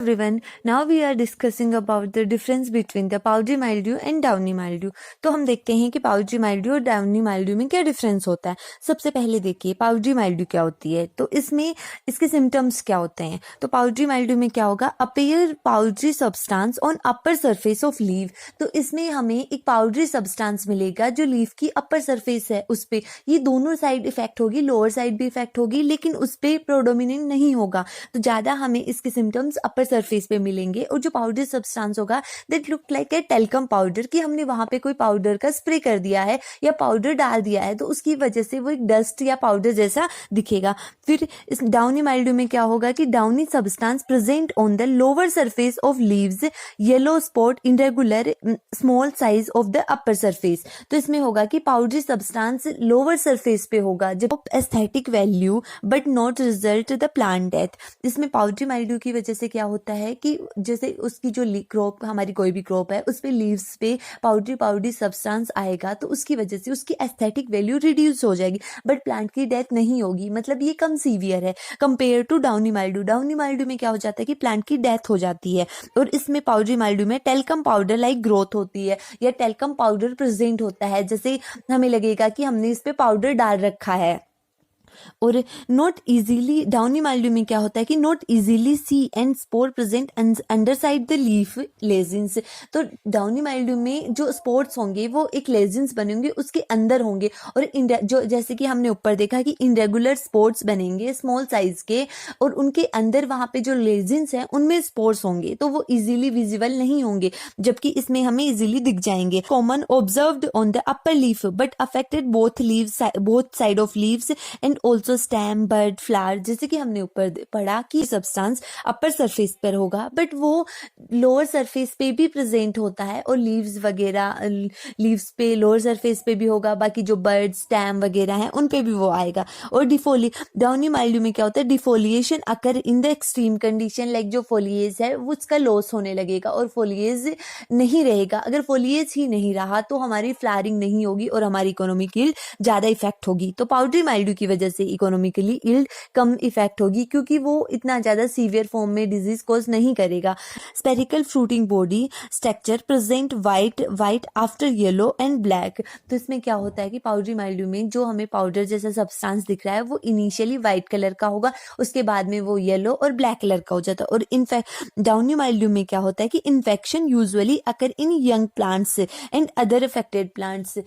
Everyone, now we are discussing about the difference between the powdery mildew and downy mildew। तो हम देखते हैं कि पाउडरी माइल्ड्यू और डाउनी माइल्ड्यू में क्या डिफरेंस होता है। सबसे पहले देखिए पाउडरी माइल्ड्यू क्या होती है, तो इसमें इसके सिम्टम्स क्या होते हैं। तो पाउडरी माइल्ड्यू में क्या होगा, appear powdery substance on upper surface of leave. तो इसमें हमें एक पाउडरी सब्सटेंस मिलेगा जो लीव की अपर सरफेस है उस पे, ये दोनों साइड इफेक्ट होगी, लोअर साइड भी इफेक्ट होगी, लेकिन उस पे प्रोडोमिनेंट नहीं होगा। तो ज्यादा हमें इसके सिम्टम्स अपर सरफेस पे मिलेंगे। और जो पाउडर सब्सटेंस होगा that look like a talcum powder, कि हमने वहां पे कोई पाउडर का स्प्रे कर दिया है या पाउडर डाल दिया है, तो उसकी वजह से वो एक डस्ट या पाउडर जैसा दिखेगा। फिर इस डाउनी माइल्ड्यू में क्या होगा कि downy substance present on the lower surface of leaves, yellow spot irregular small size of the upper surface. तो इसमें होगा कि पाउडरी सब्सटेंस लोअर सरफेस पे होगा, जब aesthetic value but not result the plant death. इसमें पाउडरी माइल्ड्यू की वजह से क्या होता है कि जैसे उसकी जो क्रॉप, हमारी कोई भी क्रॉप है, उस पे लीव्स पे पाउडरी सब्सटेंस आएगा, तो उसकी वजह से उसकी एस्थेटिक वैल्यू रिड्यूस हो जाएगी, बट प्लांट की डेथ नहीं होगी। मतलब ये कम सीवियर है compare to downy mildew. Downy mildew में क्या हो जाता है कि प्लांट की डेथ हो जाती है। और इसमें पाउडरी माइल्ड्यू में टेल्कम पाउडर लाइक ग्रोथ होती है या टेल्कम पाउडर प्रेजेंट होता है, जैसे हमें लगेगा कि हमने इस पे पाउडर डाल रखा है। और नॉट इजीली, डाउनी माइल्ड्यू में क्या होता है कि not easily see and spore present under side the leaf lesions. तो डाउनी माइल्ड्यू में जो स्पोर्ट्स होंगे वो एक लेजिन्स बनेंगे, उसके अंदर होंगे। और जो जैसे कि हमने ऊपर देखा कि इनरेगुलर स्पोर्ट्स बनेंगे स्मॉल साइज के, और उनके अंदर वहां पे जो लेजिन्स हैं उनमें स्पोर्ट्स होंगे, तो वो इजीली विजिबल नहीं होंगे, जबकि इसमें हमें इजीली दिख जाएंगे। Common observed on the upper leaf but affected both side of leaves and also stem, bird, flower. जैसे कि हमने ऊपर पढ़ा कि सब्सटेंस अपर सरफेस पर होगा, बट वो लोअर सरफेस पे भी प्रेजेंट होता है, और लीव्स वगैरह, लीव्स पे लोअर सरफेस पे भी होगा, बाकी जो बर्ड, स्टेम वगैरह हैं उन पे भी वो आएगा। और डाउनी माइल्ड्यू में क्या होता है, defoliation occur in the extreme condition, like जो फोलिएज है वो उसका लॉस होने लगेगा और फोलिएज नहीं रहेगा। अगर फोलिएज ही नहीं रहा तो हमारी फ्लावरिंग नहीं होगी और हमारी इकोनॉमिक यील्ड ज्यादा इफेक्ट होगी। तो पाउडरी माइल्ड्यू की वजह से इकोनॉमिकली यील्ड कम इफेक्ट होगी, क्योंकि वो इतना ज्यादा सीवियर फॉर्म में डिजीज कॉज नहीं करेगा। Spherical fruiting body structure present white after yellow and black. तो इसमें क्या होता है कि पाउडरी माइल्ड्यू में जो हमें पाउडर जैसा सब्सटेंस दिख रहा है वो इनिशियली व्हाइट कलर का होगा, उसके बाद में वो येलो और ब्लैक कलर का हो जाता है। और इनफैक्ट डाउनी माइल्ड्यू में क्या होता है कि infection usually occur in young plants and other affected plants.